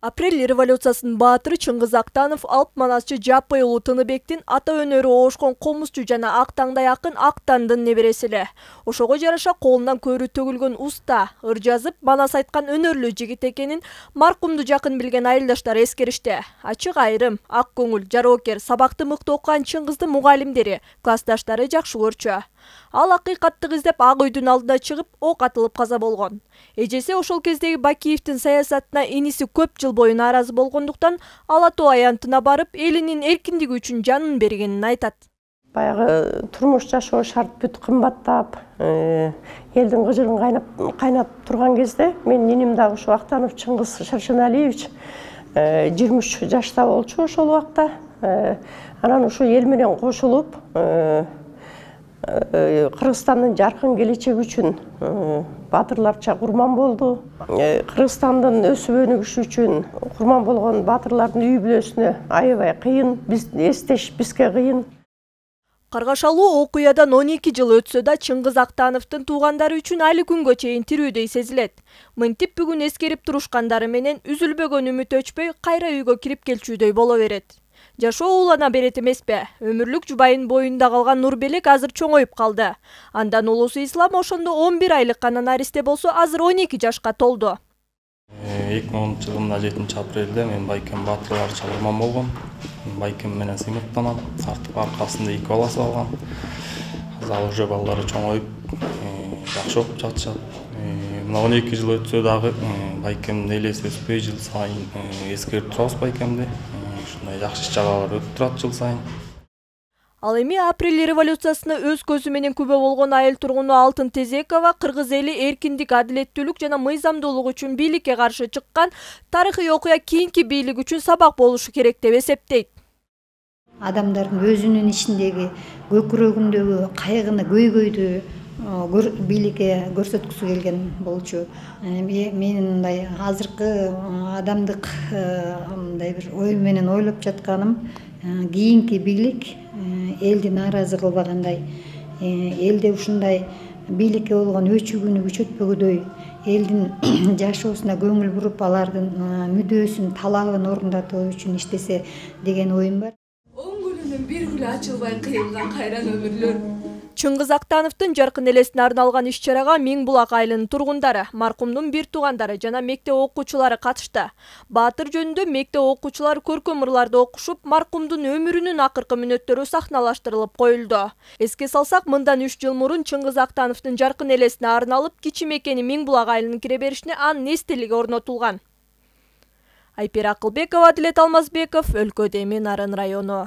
Апрель революциясынын баатыры Чыңгыз Актанов алп манасчы Жаппай уулу Тыныбектин ата өнөрү оошкон комузчу жана ак таңдай акын Актандын небереси эле. Ошого жараша колунан көрү төгүлгөн уста, ыр жазып, манас айткан өнөрлүү жигит экенин маркумду жакын билген айылдаштар эскеришти. Ачык айрым, ак көңүл, жароокер, сабакты мыкты окуган Чыңгыздын мугалимдери, классташтары жакшы көрчү. Ал акыйкатты издеп Ак үйдүн алдына чыгып, ок атылып каза болгон. Эжеси ошол кездеги Бакиевдин саясатына иниси көп жыл бою нааразы болгондуктан Ала Тоо аянтына барып, элинин эркиндиги үчүн жанын бергенин айтат. Баягы турмуш жашоо шарт бүт кымбаттап, элдин кыжырын кайнап турган кезде менин иним дагы ушу Актанов Чыңгыз Шаршеналиевич 23 жашта болчу ошол убакта. Анан ушу эл менен кошулуп, Кыргызстандын жаркын келечеги үчүн батырларча курман болду. Кыргызстандын өсүп өнүгүшү үчүн курман болгон батырлардын үй бүлөсүнө аябай кыйын, биз эстеш бизге кыйын. Каргашалуу окуядан 12 жыл өтсө да Чыңгыз Актановдун туугандары үчүн али күнгө чейин тирүүдөй сезилет. Мынтип бүгүн эскерип турушкандары менен үзүлбөгөн үмүт өчпөй кайра үйгө кирип келчүдөй боло берет. Жашоо уулана берет эмеспи? Өмүрлүк жубайынын боюнда калган Нурбелек азыр чоңоюп калды. Андан улусу Ислам ошондо 11 айлык гана наристе болсо, азыр 12 жашка толду. 2010 жылы 7 апрелде мен Байкем батырларча курман болгом. Байкем менен сыймыктанам. Аркасында 2 баласы алгам. Азыр уже балдары чоңоюп, жакшы окуп жатышат. Мына 12 жыл өтсө дагы Байкемдин элеси өспөй, жыл сайын эскерип турабыз Байкемди. Ушундай жакшы иш-чаралар өтүп турат жыл сайын. Ал эми апрель революциясына өз көзү менен күбө болгон айыл тургуну Алтын Тезекова кыргыз эли эркиндик, адилеттүүлүк жана мыйзамдуулук үчүн бийликке каршы чыккан тарыхый окуя кийинки бийлик үчүн сабак болушу керек деп эсептейт. Адамдардын өзүнүн ичиндеги көкүрөгүндөгү кайгыны, көйгөйдү бийликке көрсөткүсү келген болчу. Менин мындай азыркы адамдык мындай бир ой менен ойлоп жатканым, кийинки бийлик элди нааразы кылбагандай, элде ушундай бийликке болгон өчүгүүнү күчөтпөгөдөй, элдин жашоосуна көңүл буруп, алардын мүдөөсүн, талабын орундатуу үчүн иштесе деген оюм бар. Оң гүлүнүн бир гүлү ачылбай кыйылган кайран өмүрлөр. Чыңгыз Актановдун жаркын элесине арналган иш-чарага Миңбулак айылынын тургундары, маркумдун бир туугандары жана мектеп окуучулары катышты. Баатыр жөнүндө мектеп окуучулары көркөм ырларды окушуп, маркумдун өмүрүнүн акыркы мүнөттөрү сахналаштырылып коюлду. Эске салсак, мындан 3 жыл мурун Чыңгыз Актановдун жаркын элесине арналып, кичи мекени Миңбулак айылынын кире беришине анын эстелиги орнотулган. Айпер Акылбекова, Адилет Алмазбеков, Өлкө Демин Нарын району.